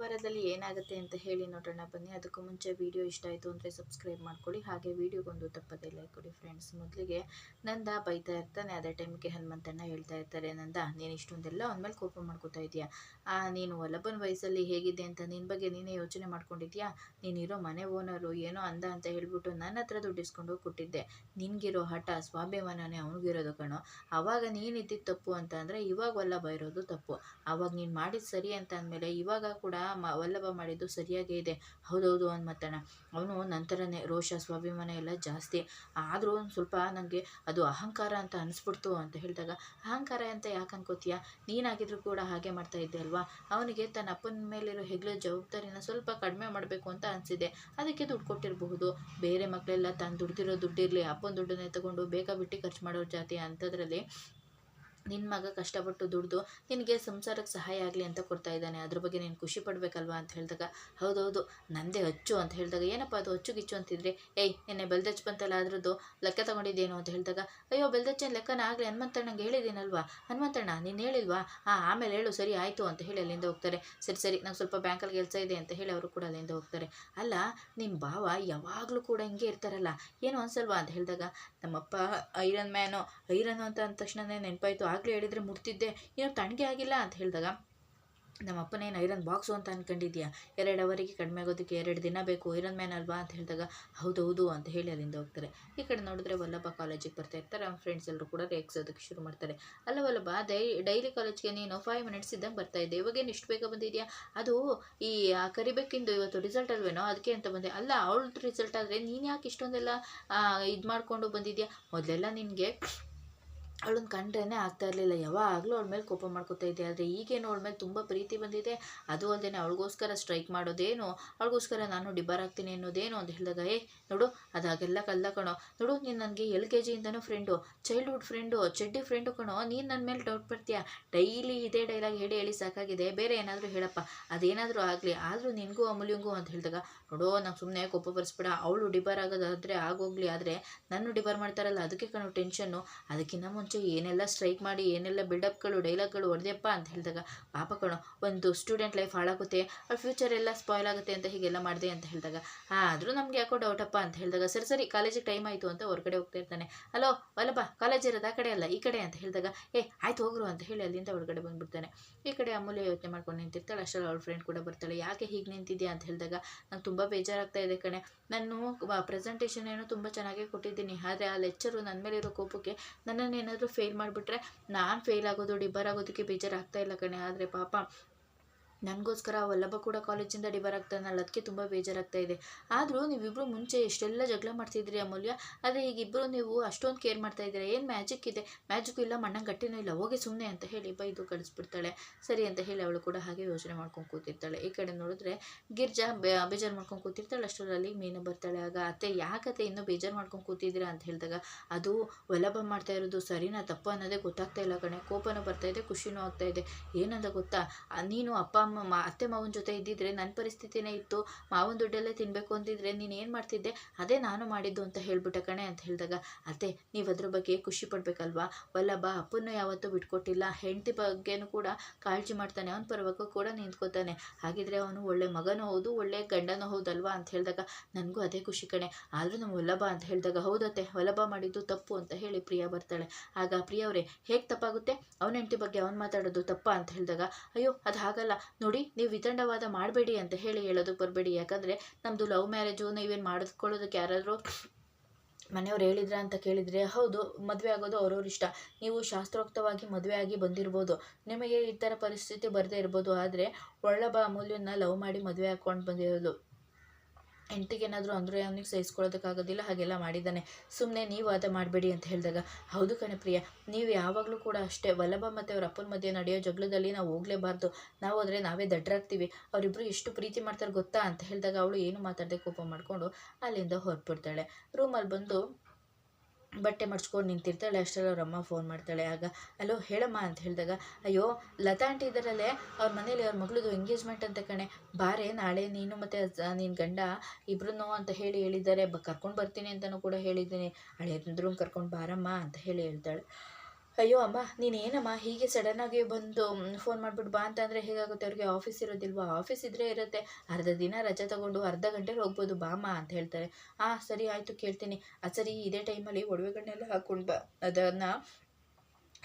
ವಾರದಲ್ಲಿ ಏನಾಗುತ್ತೆ ಅಂತ ಹೇಳಿ ನೋಡೋಣ ಬನ್ನಿ. ಅದಕ್ಕೂ ಮುಂಚೆ ವಿಡಿಯೋ ಇಷ್ಟ ಆಯಿತು ಅಂದರೆ ಸಬ್ಸ್ಕ್ರೈಬ್ ಮಾಡ್ಕೊಳ್ಳಿ, ಹಾಗೆ ವಿಡಿಯೋಗೊಂದು ತಪ್ಪದೇ ಲೈಕ್ ಕೊಡಿ ಫ್ರೆಂಡ್ಸ್. ಮೊದಲಿಗೆ ನಂದ ಬೈತಾ ಇರ್ತಾನೆ, ಅದೇ ಟೈಮ್ಗೆ ಹನುಮಂತಣ್ಣ ಹೇಳ್ತಾ ಇರ್ತಾರೆ, ನಂದ ನೀನು ಇಷ್ಟೊಂದೆಲ್ಲ ಅವನ ಕೋಪ ಮಾಡ್ಕೋತಾ ಇದೆಯಾ? ನೀನು ವಲ್ಲಭನ ವಯಸ್ಸಲ್ಲಿ ಹೇಗಿದೆ ಅಂತ ನಿನ್ನ ಬಗ್ಗೆ ನೀನೇ ಯೋಚನೆ ಮಾಡ್ಕೊಂಡಿದ್ಯಾ? ನೀನಿರೋ ಮನೆ ಓನರು ಏನೋ ಅಂದ ಅಂತ ಹೇಳ್ಬಿಟ್ಟು ನನ್ನ ಹತ್ರ ದುಡ್ಡು ಇಸ್ಕೊಂಡು ಕೊಟ್ಟಿದ್ದೆ. ನಿನಗಿರೋ ಹಠ ಸ್ವಾಭಿಮಾನನೇ ಅವನಿಗಿರೋದು ಕಣೋ. ಆವಾಗ ನೀನಿದ್ದಿದ್ದು ತಪ್ಪು ಅಂತ ಅಂದರೆ ಇವಾಗ ವಲ್ಲಭ ಇರೋದು ತಪ್ಪು. ಆವಾಗ ನೀನು ಮಾಡಿದ್ದು ಸರಿ ಅಂತ ಅಂದಮೇಲೆ ಇವಾಗ ಕೂಡ ವಲ್ಲಭ ಮಾಡಿದ್ದು ಸರಿಯಾಗೇ ಇದೆ. ಹೌದೌದು ಹನುಮಂತಣ್ಣ, ಅವನು ನಂತರನೇ ರೋಷ ಸ್ವಾಭಿಮಾನ ಎಲ್ಲ ಜಾಸ್ತಿ. ಆದರೂ ಒಂದು ಸ್ವಲ್ಪ ನನಗೆ ಅದು ಅಹಂಕಾರ ಅಂತ ಅನಿಸ್ಬಿಡ್ತು ಅಂತ ಹೇಳಿದಾಗ, ಅಹಂಕಾರ ಅಂತ ಯಾಕೆ ಅನ್ಕೋತೀಯ? ನೀನಾಗಿದ್ರು ಕೂಡ ಹಾಗೆ ಮಾಡ್ತಾ ಇದ್ದೆ ಅಲ್ವಾ? ಅವನಿಗೆ ತನ್ನ ಅಪ್ಪನ ಮೇಲಿರೋ ಹೆಗ್ಲ ಜವಾಬ್ದಾರಿನ ಸ್ವಲ್ಪ ಕಡಿಮೆ ಮಾಡಬೇಕು ಅಂತ ಅನಿಸಿದೆ, ಅದಕ್ಕೆ ದುಡ್ಡು ಕೊಟ್ಟಿರಬಹುದು. ಬೇರೆ ಮಕ್ಕಳೆಲ್ಲ ತಾನು ದುಡ್ದಿರೋ ದುಡ್ಡಿರಲಿ ಅಪ್ಪನ ದುಡ್ಡನ್ನೇ ತಗೊಂಡು ಬೇಕಾಬಿಟ್ಟು ಖರ್ಚು ಮಾಡೋರ ಜಾತಿ. ಅಂಥದ್ರಲ್ಲಿ ನಿನ್ನ ಮಗ ಕಷ್ಟಪಟ್ಟು ದುಡ್ದು ನಿನಗೆ ಸಂಸಾರಕ್ಕೆ ಸಹಾಯ ಆಗಲಿ ಅಂತ ಕೊಡ್ತಾ ಇದ್ದಾನೆ, ಅದ್ರ ಬಗ್ಗೆ ನೀನು ಖುಷಿ ಪಡಬೇಕಲ್ವಾ ಅಂತ ಹೇಳಿದಾಗ, ಹೌದೌದು ನಂದೇ ಅಚ್ಚು ಅಂತ ಹೇಳಿದಾಗ, ಏನಪ್ಪ ಅದು ಅಚ್ಚು ಗಿಚ್ಚು ಅಂತಿದ್ರೆ, ನಿನ್ನೆ ಬೆಲ್ದಚ್ಚು ಬಂತಲ್ಲ ಅದ್ರದ್ದು ಲೆಕ್ಕ ತಗೊಂಡಿದ್ದೇನು ಅಂತ ಹೇಳಿದಾಗ, ಅಯ್ಯೋ ಬೆಲ್ದಚ್ಚಿನ ಲೆಕ್ಕನ ಆಗಲಿ ಹನುಮಂತಣ್ಣಂಗೆ ಹೇಳಿದ್ದೀನಲ್ವಾ? ಹನುಮಂತಣ್ಣ ನೀನು ಹೇಳಿಲ್ವಾ? ಆಮೇಲೆ ಹೇಳು, ಸರಿ ಆಯಿತು ಅಂತ ಹೇಳಿ ಅಲ್ಲಿಂದ ಹೋಗ್ತಾರೆ. ಸರಿ ನಂಗೆ ಸ್ವಲ್ಪ ಬ್ಯಾಂಕಲ್ಲಿ ಕೆಲಸ ಇದೆ ಅಂತ ಹೇಳಿ ಅವರು ಕೂಡ ಅಲ್ಲಿಂದ ಹೋಗ್ತಾರೆ. ಅಲ್ಲ ನಿಮ್ಮ ಭಾವ ಯಾವಾಗಲೂ ಕೂಡ ಹಿಂಗೆ ಇರ್ತಾರಲ್ಲ, ಏನು ಅನ್ಸಲ್ವಾ ಅಂತ ಹೇಳಿದಾಗ, ನಮ್ಮಪ್ಪ ಐರನ್ ಮ್ಯಾನು ಅಂತ ಅಂದ ತಕ್ಷಣನೇ ನೆನಪಾಯಿತು, ಆಗಲೇ ಹೇಳಿದರೆ ಮುಟ್ತಿದ್ದೆ, ಏನೋ ತಣ್ಣಗೆ ಆಗಿಲ್ಲ ಅಂತ ಹೇಳಿದಾಗ, ನಮ್ಮ ಅಪ್ಪನೇನು ಐರನ್ ಬಾಕ್ಸು ಅಂತ ಅಂದ್ಕೊಂಡಿದ್ಯಾ? 2 ಅವರಿಗೆ ಕಡಿಮೆ ಆಗೋದಕ್ಕೆ 2 ದಿನ ಬೇಕು, ಐರನ್ ಮ್ಯಾನ್ ಅಲ್ವಾ ಅಂತ ಹೇಳಿದಾಗ, ಹೌದೌದು ಅಂತ ಹೇಳಿ ಅಲ್ಲಿಂದ ಹೋಗ್ತಾರೆ. ಈ ಕಡೆ ನೋಡಿದ್ರೆ ವಲ್ಲಭ ಕಾಲೇಜಿಗೆ ಬರ್ತಾ ಇರ್ತಾರೆ. ಅವ್ನ ಫ್ರೆಂಡ್ಸ್ ಎಲ್ಲರೂ ಕೂಡ ರೇಗ್ಸೋದಕ್ಕೆ ಶುರು ಮಾಡ್ತಾರೆ. ಅಲ್ಲ ವಲ್ಲಭ, ಡೈಲಿ ಕಾಲೇಜ್ಗೆ ನೀನು 5 ಮಿನಿಟ್ಸ್ ಇದ್ದಂಗೆ ಬರ್ತಾ ಇದ್ದೆ, ಇವಾಗೇನು ಇಷ್ಟು ಬೇಗ ಬಂದಿದೆಯಾ? ಅದು ಈ ಕರಿಬೇಕಿಂದು ಇವತ್ತು ರಿಸಲ್ಟ್ ಅಲ್ವೇನೋ ಅದಕ್ಕೆ ಅಂತ ಬಂದೆ. ಅಲ್ಲ ಅವಳದು ರಿಸಲ್ಟ್ ಆದರೆ ನೀನು ಯಾಕೆ ಇಷ್ಟೊಂದೆಲ್ಲ ಇದು ಮಾಡಿಕೊಂಡು ಬಂದಿದ್ಯಾ? ಮೊದಲೆಲ್ಲ ನಿನಗೆ ಅವಳನ್ನ ಕಂಡ್ರೇ ಆಗ್ತಾ ಇರಲಿಲ್ಲ, ಯಾವಾಗಲೂ ಅವಳ ಮೇಲೆ ಕೋಪ ಮಾಡ್ಕೋತಾ ಇದ್ದೆ, ಆದರೆ ಈಗೇನು ಅವಳ ಮೇಲೆ ತುಂಬ ಪ್ರೀತಿ ಬಂದಿದೆ. ಅದು ಅಲ್ಲದೆ ಅವಳಿಗೋಸ್ಕರ ಸ್ಟ್ರೈಕ್ ಮಾಡೋದೇನು, ಅವಳಿಗೋಸ್ಕರ ನಾನು ಡಿಬ್ಬರ್ ಆಗ್ತೀನಿ ಅನ್ನೋದೇನು ಅಂತ ಹೇಳಿದಾಗ, ನೋಡು ಅದಾಗೆಲ್ಲ ಕಲ್ಲ ಕಣೋ, ನೋಡು ನೀನು ನನಗೆ LKG ಫ್ರೆಂಡು, ಚೈಲ್ಡ್ಹುಡ್ ಫ್ರೆಂಡು, ಚಡ್ಡಿ ಫ್ರೆಂಡು ಕಣೋ, ನೀನು ನನ್ನ ಮೇಲೆ ಡೌಟ್ ಪಡ್ತೀಯಾ? ಡೈಲಿ ಇದೇ ಡೈಲಾಗ್ ಹೇಳಿ ಸಾಕಾಗಿದೆ, ಬೇರೆ ಏನಾದರೂ ಹೇಳಪ್ಪ, ಅದೇನಾದರೂ ಆಗಲಿ, ಆದರೂ ನಿನಗೂ ಅಮೂಲ್ಯಂಗೂ ಅಂತ ಹೇಳಿದಾಗ, ನೋಡು ನಂಗೆ ಸುಮ್ಮನೆ ಕೋಪ ಬರೆಸ್ಬೇಡ, ಅವಳು ಡಿಬ್ಬರ್ ಆಗೋದಾದರೆ ಆಗೋಗ್ಲಿ, ಆದರೆ ನನ್ನ ಡಿಬ್ಬರ್ ಮಾಡ್ತಾರಲ್ಲ ಅದಕ್ಕೆ ಕಣೋ ಟೆನ್ಷನ್ನು. ಅದಕ್ಕಿಂತ ಮುಂಚೆ ಏನೆಲ್ಲ ಸ್ಟ್ರೈಕ್ ಮಾಡಿ ಏನೆಲ್ಲ ಬಿಲ್ಡಪ್ಗಳು ಡೈಲಾಗ್ಗಳು ಹೊಡೆದಪ್ಪ ಅಂತ ಹೇಳಿದಾಗ, ಪಾಪ ಕಣೋ ಒಂದು ಸ್ಟೂಡೆಂಟ್ ಲೈಫ್ ಹಾಳಾಗುತ್ತೆ, ಅವ್ರ ಫ್ಯೂಚರ್ ಎಲ್ಲ ಸ್ಪಾಯ್ಲ್ ಆಗುತ್ತೆ ಅಂತ ಹೀಗೆಲ್ಲ ಮಾಡಿದೆ ಅಂತ ಹೇಳಿದಾಗ, ಆದರೂ ನಮ್ಗೆ ಯಾಕೋ ಡೌಟಪ್ಪ ಅಂತ ಹೇಳಿದಾಗ, ಸರಿ ಕಾಲೇಜಿಗೆ ಟೈಮ್ ಆಯಿತು ಅಂತ ಹೊರಗಡೆ ಹೋಗ್ತಾ ಇರ್ತಾನೆ. ಹಲೋ ವಲ್ಲಭ, ಕಾಲೇಜ್ ಇರೋದು ಆ ಕಡೆ ಅಲ್ಲ ಈ ಕಡೆ ಅಂತ ಹೇಳಿದಾಗ, ಆಯ್ತು ಹೋಗ್ರು ಅಂತ ಹೇಳಿ ಅಲ್ಲಿಂದ ಹೊರಗಡೆ ಬಂದುಬಿಡ್ತಾನೆ. ಈ ಕಡೆ ಅಮೂಲ್ಯ ಯೋಚನೆ ಮಾಡ್ಕೊಂಡು ನಿಂತಿರ್ತಾಳೆ. ಅಷ್ಟರಲ್ಲಿ ಅವಳ ಫ್ರೆಂಡ್ ಕೂಡ ಬರ್ತಾಳೆ. ಯಾಕೆ ಹೀಗೆ ನಿಂತಿದ್ಯಾ ಅಂತ ಹೇಳಿದಾಗ, ನಂಗೆ ತುಂಬ ಬೇಜಾರಾಗ್ತಾ ಇದೆ ಕಣೆ, ನಾನು ಪ್ರೆಸೆಂಟೇಷನ್ ಏನೋ ತುಂಬ ಚೆನ್ನಾಗೇ ಕೊಟ್ಟಿದ್ದೀನಿ, ಆದರೆ ಆ ಲೆಕ್ಚರು ನನ್ನ ಮೇಲಿರೋ ಕೋಪಕ್ಕೆ ನನ್ನನ್ನು ಏನಾದರೂ ಫೇಲ್ ಮಾಡಿಬಿಟ್ರೆ ನಾನು ಫೇಲ್ ಆಗೋದು ಡಿಬ್ಬರ್ ಆಗೋದಕ್ಕೆ ಬೇಜಾರಾಗ್ತಾ ಇಲ್ಲ ಕಣೆ, ಆದರೆ ಪಾಪ ನನಗೋಸ್ಕರ ವಲ್ಲಭ ಕೂಡ ಕಾಲೇಜಿಂದ ಡಿಬ್ಬರ್ ಆಗ್ತಾನಲ್ಲ ಅದಕ್ಕೆ ತುಂಬ ಬೇಜಾರಾಗ್ತಾ ಇದೆ. ಆದರೂ ನೀವಿಬ್ಬರು ಮುಂಚೆ ಎಷ್ಟೆಲ್ಲ ಜಗಳ ಮಾಡ್ತಿದ್ರಿ ಅಮೂಲ್ಯ, ಆದರೆ ಈಗಿಬ್ಬರು ನೀವು ಅಷ್ಟೊಂದು ಕೇರ್ ಮಾಡ್ತಾ ಇದ್ದೀರಾ, ಏನು ಮ್ಯಾಜಿಕ್ ಇದೆ? ಮ್ಯಾಜಿಕ್ಕು ಇಲ್ಲ ಮಣ್ಣಂಗೆ ಗಟ್ಟಿನೂ ಇಲ್ಲ, ಹೋಗಿ ಸುಮ್ಮನೆ ಅಂತ ಹೇಳಿ ಬೈದು ಕಳಿಸ್ಬಿಡ್ತಾಳೆ. ಸರಿ ಅಂತ ಹೇಳಿ ಅವಳು ಕೂಡ ಹಾಗೆ ಯೋಚನೆ ಮಾಡ್ಕೊಂಡು ಕೂತಿರ್ತಾಳೆ. ಈ ಕಡೆ ನೋಡಿದ್ರೆ ಗಿರ್ಜಾ ಬೇಜಾರು ಮಾಡ್ಕೊಂಡು ಕೂತಿರ್ತಾಳೆ. ಅಷ್ಟರಲ್ಲಿ ಮೀನು ಬರ್ತಾಳೆ. ಆಗ ಅತ್ತೆ ಯಾಕತ್ತೆ ಇನ್ನೂ ಬೇಜಾರು ಮಾಡ್ಕೊಂಡು ಕೂತಿದ್ದೀರಾ ಅಂತ ಹೇಳಿದಾಗ, ಅದು ವಲ್ಲಭ ಮಾಡ್ತಾ ಇರೋದು ಸರಿನಾ ತಪ್ಪು ಅನ್ನೋದೇ ಗೊತ್ತಾಗ್ತಾ ಇಲ್ಲ ಕಣೆ, ಕೋಪನೂ ಬರ್ತಾ ಇದೆ ಖುಷಿನೂ ಆಗ್ತಾ ಇದೆ. ಏನಂದ ಗೊತ್ತಾ, ನೀನು ಅಪ್ಪ ಅತ್ತೆ ಮಾವನ ಜೊತೆ ಇದ್ದಿದ್ರೆ ನನ್ನ ಪರಿಸ್ಥಿತಿನೇ ಇತ್ತು, ಮಾವನ ದುಡ್ಡಲ್ಲೇ ತಿನ್ನಬೇಕು ಅಂತಿದ್ರೆ ನೀನು ಏನು ಮಾಡ್ತಿದ್ದೆ, ಅದೇ ನಾನು ಮಾಡಿದ್ದು ಅಂತ ಹೇಳ್ಬಿಟ್ಟೆ ಕಣೆ ಅಂತ ಹೇಳಿದಾಗ, ಅತ್ತೆ ನೀವು ಅದ್ರ ಬಗ್ಗೆ ಖುಷಿ ಪಡಬೇಕಲ್ವಾ? ವಲ್ಲಭ ಅಪ್ಪನ್ನು ಯಾವತ್ತೂ ಬಿಟ್ಕೊಟ್ಟಿಲ್ಲ, ಹೆಂಡತಿ ಬಗ್ಗೆನೂ ಕೂಡ ಕಾಳಜಿ ಮಾಡ್ತಾನೆ, ಅವನ ಪರವಾಗಿ ಕೂಡ ನಿಂತ್ಕೋತಾನೆ, ಹಾಗಿದ್ರೆ ಅವನು ಒಳ್ಳೆ ಮಗನೂ ಹೌದು ಒಳ್ಳೆ ಗಂಡನೂ ಹೌದಲ್ವಾ ಅಂತ ಹೇಳಿದಾಗ, ನನಗೂ ಅದೇ ಖುಷಿ ಕಣೆ, ಆದರೂ ನಮ್ಮ ವಲ್ಲಭ ಅಂತ ಹೇಳಿದಾಗ, ಹೌದತ್ತೆ ವಲ್ಲಭ ಮಾಡಿದ್ದು ತಪ್ಪು ಅಂತ ಹೇಳಿ ಪ್ರಿಯಾ ಬರ್ತಾಳೆ. ಆಗ ಪ್ರಿಯವ್ರೆ ಹೇಗೆ ತಪ್ಪಾಗುತ್ತೆ, ಅವನ ಹೆಂಡತಿ ಬಗ್ಗೆ ಅವ್ನು ಮಾತಾಡೋದು ತಪ್ಪ ಅಂತ ಹೇಳಿದಾಗ, ಅಯ್ಯೋ ಅದು ಹಾಗಲ್ಲ ನೋಡಿ, ನೀವು ವಿತಂಡವಾದ ಮಾಡಬೇಡಿ ಅಂತ ಹೇಳಿ ಹೇಳೋದಕ್ಕೆ ಬರಬೇಡಿ, ಯಾಕಂದರೆ ನಮ್ಮದು ಲವ್ ಮ್ಯಾರೇಜು, ನೀವೇನು ಮಾಡಿಸ್ಕೊಳ್ಳೋದಕ್ಕೆ ಯಾರಾದರೂ ಮನೆಯವ್ರು ಹೇಳಿದ್ರ ಅಂತ ಕೇಳಿದರೆ, ಹೌದು ಮದುವೆ ಆಗೋದು ಅವ್ರವ್ರ ಇಷ್ಟ, ನೀವು ಶಾಸ್ತ್ರೋಕ್ತವಾಗಿ ಮದುವೆ ಆಗಿ ಬಂದಿರ್ಬೋದು, ನಿಮಗೆ ಈ ಥರ ಪರಿಸ್ಥಿತಿ ಬರದೇ ಇರ್ಬೋದು, ಆದರೆ ವಲ್ಲಭ ಅಮೂಲ್ಯನ ಲವ್ ಮಾಡಿ ಮದುವೆ ಹಾಕ್ಕೊಂಡು ಬಂದಿರೋದು, ಹೆಂಡ್ತಿಗೇನಾದರೂ ಅಂದರೆ ಅವನಿಗೆ ಸಹಿಸ್ಕೊಳ್ಳೋದಕ್ಕಾಗೋದಿಲ್ಲ, ಹಾಗೆಲ್ಲ ಮಾಡಿದ್ದಾನೆ, ಸುಮ್ಮನೆ ನೀವು ವಾದ ಮಾಡಬೇಡಿ ಅಂತ ಹೇಳಿದಾಗ, ಹೌದು ಕಣೆ ಪ್ರಿಯ, ನೀವು ಯಾವಾಗಲೂ ಕೂಡ ಅಷ್ಟೇ, ವಲ್ಲಭ ಮತ್ತು ಅವ್ರ ಅಪ್ಪನ ಮಧ್ಯೆ ನಡೆಯೋ ಜಗಳದಲ್ಲಿ ನಾವು ಹೋಗಲೇಬಾರ್ದು, ನಾವು ಹೋದರೆ ನಾವೇ ದಡ್ಡರಾಗ್ತೀವಿ, ಅವರಿಬ್ಬರು ಎಷ್ಟು ಪ್ರೀತಿ ಮಾಡ್ತಾರೆ ಗೊತ್ತಾ ಅಂತ ಹೇಳಿದಾಗ, ಅವಳು ಏನು ಮಾತಾಡದೆ ಕೋಪ ಮಾಡಿಕೊಂಡು ಅಲ್ಲಿಂದ ಹೊರಟ್ಬಿಡ್ತಾಳೆ. ರೂಮಲ್ಲಿ ಬಂದು ಬಟ್ಟೆ ಮಡ್ಚ್ಕೊಂಡು ನಿಂತಿರ್ತಾಳೆ. ಅಷ್ಟರಲ್ಲಿ ಅವ್ರ ಅಮ್ಮ ಫೋನ್ ಮಾಡ್ತಾಳೆ. ಆಗ ಹಲೋ ಹೇಳಮ್ಮ ಅಂತ ಹೇಳಿದಾಗ, ಅಯ್ಯೋ ಲತಾ ಆಂಟಿ ಇದರಲ್ಲೇ, ಅವ್ರ ಮನೇಲಿ ಅವ್ರ ಮಗಳದು ಎಂಗೇಜ್ಮೆಂಟ್ ಅಂತ ಕಣೆ, ಬಾರೆ ನಾಳೆ ನೀನು ಮತ್ತು ನಿನ್ನ ಗಂಡ ಇಬ್ರು ಅಂತ ಹೇಳಿದ್ದಾರೆ, ಕರ್ಕೊಂಡು ಬರ್ತೀನಿ ಅಂತಲೂ ಕೂಡ ಹೇಳಿದ್ದೀನಿ, ಹಳೆಯಂದ್ರೂ ಕರ್ಕೊಂಡು ಬಾರಮ್ಮ ಅಂತ ಹೇಳಿ ಹೇಳ್ತಾಳೆ. ಅಯ್ಯೋ ಅಮ್ಮ ನೀನೇನಮ್ಮ ಹೀಗೆ ಸಡನ್ನಾಗಿ ಬಂದು ಫೋನ್ ಮಾಡಿಬಿಟ್ಟು ಬಾ ಅಂತಂದರೆ ಹೇಗಾಗುತ್ತೆ, ಅವ್ರಿಗೆ ಆಫೀಸ್ ಇರೋದಿಲ್ವಾ? ಆಫೀಸ್ ಇದ್ದರೆ ಇರುತ್ತೆ, ಅರ್ಧ ದಿನ ರಜೆ ತಗೊಂಡು ಅರ್ಧ ಗಂಟೆಲಿ ಹೋಗ್ಬೋದು ಬಾಮ್ಮ ಅಂತ ಹೇಳ್ತಾರೆ. ಸರಿ ಆಯಿತು ಕೇಳ್ತೀನಿ. ಸರಿ ಇದೇ ಟೈಮಲ್ಲಿ ಒಡವೆಗಳನ್ನೆಲ್ಲ ಹಾಕ್ಕೊಂಡು ಬಾ, ಅದನ್ನು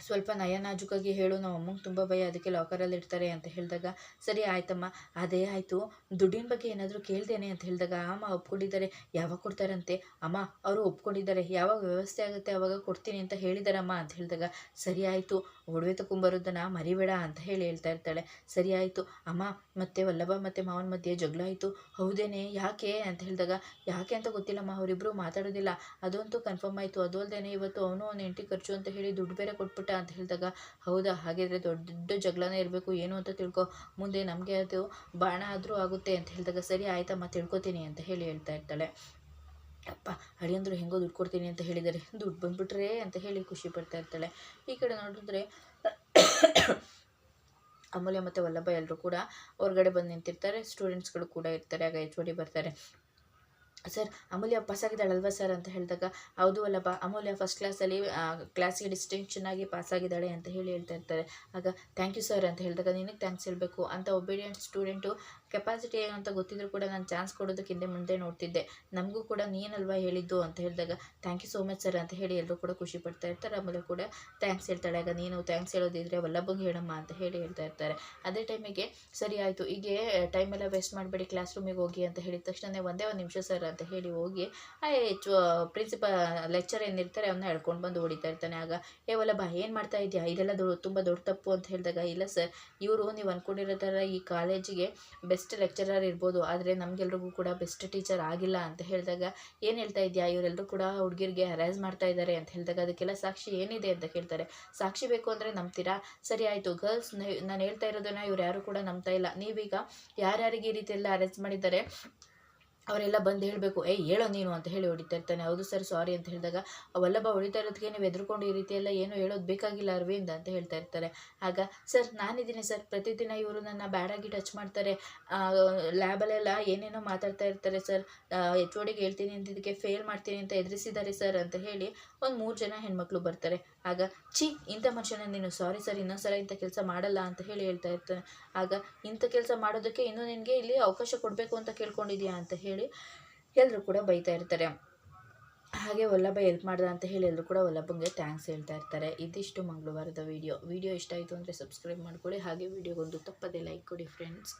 ಸ್ವಲ್ಪ ನಯ ನಾಜೂಕಾಗಿ ಹೇಳು, ನಮ್ಮ ಅಮ್ಮಂಗೆ ತುಂಬ ಭಯ, ಅದಕ್ಕೆ ಲಾಕರಲ್ಲಿ ಇಡ್ತಾರೆ ಅಂತ ಹೇಳಿದಾಗ, ಸರಿ ಆಯ್ತಮ್ಮ, ಅದೇ ಆಯಿತು, ದುಡ್ಡಿನ ಬಗ್ಗೆ ಏನಾದರೂ ಕೇಳ್ತೇನೆ ಅಂತ ಹೇಳಿದಾಗ, ಅಮ್ಮ ಒಪ್ಕೊಂಡಿದ್ದಾರೆ, ಯಾವಾಗ ಕೊಡ್ತಾರಂತೆ? ಅಮ್ಮ ಅವರು ಒಪ್ಕೊಂಡಿದ್ದಾರೆ, ಯಾವಾಗ ವ್ಯವಸ್ಥೆ ಆಗುತ್ತೆ ಆವಾಗ ಕೊಡ್ತೀನಿ ಅಂತ ಹೇಳಿದಾರಮ್ಮ ಅಂತ ಹೇಳಿದಾಗ, ಸರಿ ಆಯಿತು, ಒಡವೆ ತಗೊಂಬರೋದನ್ನು ಮರಿಬೇಡ ಅಂತ ಹೇಳ್ತಾ ಇರ್ತಾಳೆ. ಸರಿ ಆಯಿತು ಅಮ್ಮ, ಮತ್ತೆ ವಲ್ಲಭ ಮತ್ತು ಮಾವನ ಮಧ್ಯೆ ಜಗಳ ಆಯಿತು, ಹೌದೇನೆ, ಯಾಕೆ ಅಂತ ಹೇಳಿದಾಗ, ಯಾಕೆ ಅಂತ ಗೊತ್ತಿಲ್ಲಮ್ಮ, ಅವರಿಬ್ಬರು ಮಾತಾಡೋದಿಲ್ಲ, ಅದಂತೂ ಕನ್ಫರ್ಮ್ ಆಯಿತು, ಅದು ಅಲ್ಲದೆ ಇವತ್ತು ಅವನು ಅವನ ಹೆಂಡತಿ ಖರ್ಚು ಅಂತ ಹೇಳಿ ದುಡ್ಡು ಬೇರೆ ಕೊಟ್ಬಿಟ್ಟ ಅಂತ ಹೇಳಿದಾಗ, ಹೌದಾ, ಹಾಗಿದ್ರೆ ದೊಡ್ಡ ಜಗಳನೇ ಇರಬೇಕು, ಏನು ಅಂತ ತಿಳ್ಕೊ, ಮುಂದೆ ನಮಗೆ ಅದು ಬಾಣ ಆದರೂ ಆಗುತ್ತೆ ಅಂತ ಹೇಳಿದಾಗ, ಸರಿ ಆಯ್ತಮ್ಮ ತಿಳ್ಕೊತೀನಿ ಅಂತ ಹೇಳ್ತಾ ಇರ್ತಾಳೆ. ಅಪ್ಪ ಅಳಿಯಂದ್ರು ಹೆಂಗೋ ದುಡ್ಡು ಕೊಡ್ತೀನಿ ಅಂತ ಹೇಳಿದ್ದಾರೆ, ದುಡ್ಡು ಬಂದುಬಿಟ್ರೆ ಅಂತ ಹೇಳಿ ಖುಷಿ ಪಡ್ತಾ ಇರ್ತಾಳೆ. ಈ ಕಡೆ ನೋಡಿದ್ರೆ ಅಮೂಲ್ಯ ಮತ್ತು ವಲ್ಲಭ ಎಲ್ಲರೂ ಕೂಡ ಹೊರಗಡೆ ಬಂದು ನಿಂತಿರ್ತಾರೆ, ಸ್ಟೂಡೆಂಟ್ಸ್ಗಳು ಕೂಡ ಇರ್ತಾರೆ. ಆಗ HOD ಬರ್ತಾರೆ. ಸರ್ ಅಮೂಲ್ಯ ಪಾಸಾಗಿದ್ದಾಳಲ್ವಾ ಸರ್ ಅಂತ ಹೇಳಿದಾಗ, ಹೌದು ಅಲ್ಲಪ್ಪ, ಅಮೂಲ್ಯ ಫಸ್ಟ್ ಕ್ಲಾಸಲ್ಲಿ ಕ್ಲಾಸಿಗೆ ಡಿಸ್ಟಿಂಕ್ಷನ್ ಆಗಿ ಪಾಸಾಗಿದ್ದಾಳೆ ಅಂತ ಹೇಳ್ತಾ ಇರ್ತಾರೆ. ಆಗ ಥ್ಯಾಂಕ್ ಯು ಸರ್ ಅಂತ ಹೇಳಿದಾಗ, ನಿನಗೆ ಥ್ಯಾಂಕ್ಸ್ ಹೇಳಬೇಕು ಅಂತ ಒಬಿಡಿಯಂಟ್ ಸ್ಟೂಡೆಂಟು, ಕೆಪಾಸಿಟಿ ಏನು ಅಂತ ಗೊತ್ತಿದ್ರು ಕೂಡ ನಾನು ಚಾನ್ಸ್ ಕೊಡೋದಕ್ಕೆ ಹಿಂದೆ ಮುಂದೆ ನೋಡ್ತಿದ್ದೆ, ನಮಗೂ ಕೂಡ ನೀನಲ್ವಾ ಹೇಳಿದ್ದು ಅಂತ ಹೇಳಿದಾಗ, thank you so much sir ಅಂತ ಹೇಳಿ ಎಲ್ಲರೂ ಕೂಡ ಖುಷಿ ಪಡ್ತಾ ಇರ್ತಾರೆ. ಅಮೂಲ್ಯ ಕೂಡ ಥ್ಯಾಂಕ್ಸ್ ಹೇಳ್ತಾಳೆ. ಆಗ ನೀನು ಥ್ಯಾಂಕ್ಸ್ ಹೇಳೋದಿದ್ರೆ ವಲ್ಲಭಂಗೆ ಹೇಳಮ್ಮ ಅಂತ ಹೇಳ್ತಾ ಇರ್ತಾರೆ. ಅದೇ ಟೈಮಿಗೆ ಸರಿ ಆಯಿತು, ಹೀಗೆ ಟೈಮೆಲ್ಲ ವೇಸ್ಟ್ ಮಾಡಬೇಡಿ, ಕ್ಲಾಸ್ ರೂಮಿಗೆ ಹೋಗಿ ಅಂತ ಹೇಳಿದ ತಕ್ಷಣ ಒಂದೇ ಒಂದು ನಿಮಿಷ ಸರ್ ಅಂತ ಹೇಳಿ ಹೋಗಿ ಪ್ರಿನ್ಸಿಪಲ್ ಲೆಕ್ಚರ್ ಏನಿರ್ತಾರೆ ಅವನ್ನ ಎಳ್ಕೊಂಡು ಬಂದು ಹೊಡಿತಾ ಇರ್ತಾನೆ. ಆಗ ವಲ್ಲಭ ಏನು ಮಾಡ್ತಾ ಇದೆಯಾ, ಇದೆಲ್ಲ ತುಂಬ ದೊಡ್ಡ ತಪ್ಪು ಅಂತ ಹೇಳಿದಾಗ, ಇಲ್ಲ ಸರ್, ಇವರು ನೀವು ಅಂದ್ಕೊಂಡಿರೋ ಥರ ಈ ಕಾಲೇಜಿಗೆ ಬೆಸ್ಟ್ ಲೆಕ್ಚರರ್ ಇರ್ಬೋದು, ಆದರೆ ನಮಗೆಲ್ರಿಗೂ ಕೂಡ ಬೆಸ್ಟ್ ಟೀಚರ್ ಆಗಿಲ್ಲ ಅಂತ ಹೇಳಿದಾಗ, ಏನು ಹೇಳ್ತಾ ಇದೆಯಾ, ಇವರೆಲ್ಲರೂ ಕೂಡ ಹುಡುಗಿರಿಗೆ ಹರಾಜ್ ಮಾಡ್ತಾ ಇದ್ದಾರೆ ಅಂತ ಹೇಳಿದಾಗ, ಅದಕ್ಕೆಲ್ಲ ಸಾಕ್ಷಿ ಏನಿದೆ ಅಂತ ಕೇಳ್ತಾರೆ. ಸಾಕ್ಷಿ ಬೇಕು ಅಂದರೆ ನಂಬ್ತೀರಾ? ಸರಿ ಆಯಿತು ಗರ್ಲ್ಸ್, ನಾನು ಹೇಳ್ತಾ ಇರೋದನ್ನು ಇವ್ರು ಯಾರು ಕೂಡ ನಂಬ್ತಾ ಇಲ್ಲ, ನೀವೀಗ ಯಾರ್ಯಾರಿಗೆ ಈ ರೀತಿ ಎಲ್ಲ ಅರೇಂಜ್ ಮಾಡಿದ್ದಾರೆ ಅವರೆಲ್ಲ ಬಂದು ಹೇಳಬೇಕು, ಹೇಳೋ ನೀನು ಅಂತ ಹೇಳಿ ಹೊಡಿತಾ ಇರ್ತಾನೆ. ಹೌದು ಸರ್ ಸಾರಿ ಅಂತ ಹೇಳಿದಾಗ, ವಲ್ಲಭ ಹೊಡಿತಾ ಇರೋದಕ್ಕೆ ನೀವು ಎದ್ರುಕೊಂಡು ಈ ರೀತಿ ಎಲ್ಲ ಏನು ಹೇಳೋದು ಬೇಕಾಗಿಲ್ಲ ಅರವಿಂದ್ ಅಂತ ಹೇಳ್ತಾ ಇರ್ತಾರೆ. ಆಗ ಸರ್ ನಾನಿದ್ದೀನಿ ಸರ್, ಪ್ರತಿದಿನ ಇವರು ನನ್ನ ಬ್ಯಾಡಾಗಿ ಟಚ್ ಮಾಡ್ತಾರೆ, ಲ್ಯಾಬಲ್ಲೆಲ್ಲ ಏನೇನೋ ಮಾತಾಡ್ತಾ ಇರ್ತಾರೆ ಸರ್, HOD ಹೇಳ್ತೀನಿ ಅಂತಿದ್ದಕ್ಕೆ ಫೇಲ್ ಮಾಡ್ತೀನಿ ಅಂತ ಎದುರಿಸಿದ್ದಾರೆ ಸರ್ ಅಂತ ಹೇಳಿ ಒಂದು 3 ಜನ ಹೆಣ್ಮಕ್ಳು ಬರ್ತಾರೆ. ಆಗ ಇಂಥ ಮನುಷ್ಯನ ನೀನು, ಸಾರಿ ಸರ್ ಇನ್ನೊಂದ್ಸಲ ಇಂಥ ಕೆಲಸ ಮಾಡಲ್ಲ ಅಂತ ಹೇಳಿ ಹೇಳ್ತಾ ಇರ್ತಾನೆ. ಆಗ ಇಂಥ ಕೆಲಸ ಮಾಡೋದಕ್ಕೆ ಇನ್ನೂ ನಿನಗೆ ಇಲ್ಲಿ ಅವಕಾಶ ಕೊಡಬೇಕು ಅಂತ ಕೇಳ್ಕೊಂಡಿದ್ಯಾ ಅಂತ ಹೇಳಿ ಎಲ್ಲರೂ ಕೂಡ ಬೈತಾ ಇರ್ತಾರೆ. ಹಾಗೆ ವಲ್ಲಭ ಹೆಲ್ಪ್ ಮಾಡ್ದ ಅಂತ ಹೇಳಿ ಎಲ್ಲರೂ ಕೂಡ ವಲ್ಲಭಂಗೆ ಥ್ಯಾಂಕ್ಸ್ ಹೇಳ್ತಾ ಇರ್ತಾರೆ. ಇದಿಷ್ಟು ಮಂಗಳವಾರದ ವಿಡಿಯೋ ಇಷ್ಟ ಆಯಿತು ಅಂದರೆ ಸಬ್ಸ್ಕ್ರೈಬ್ ಮಾಡ್ಕೊಳ್ಳಿ. ಹಾಗೆ ವಿಡಿಯೋಗೊಂದು ತಪ್ಪದೇ ಲೈಕ್ ಕೊಡಿ ಫ್ರೆಂಡ್ಸ್.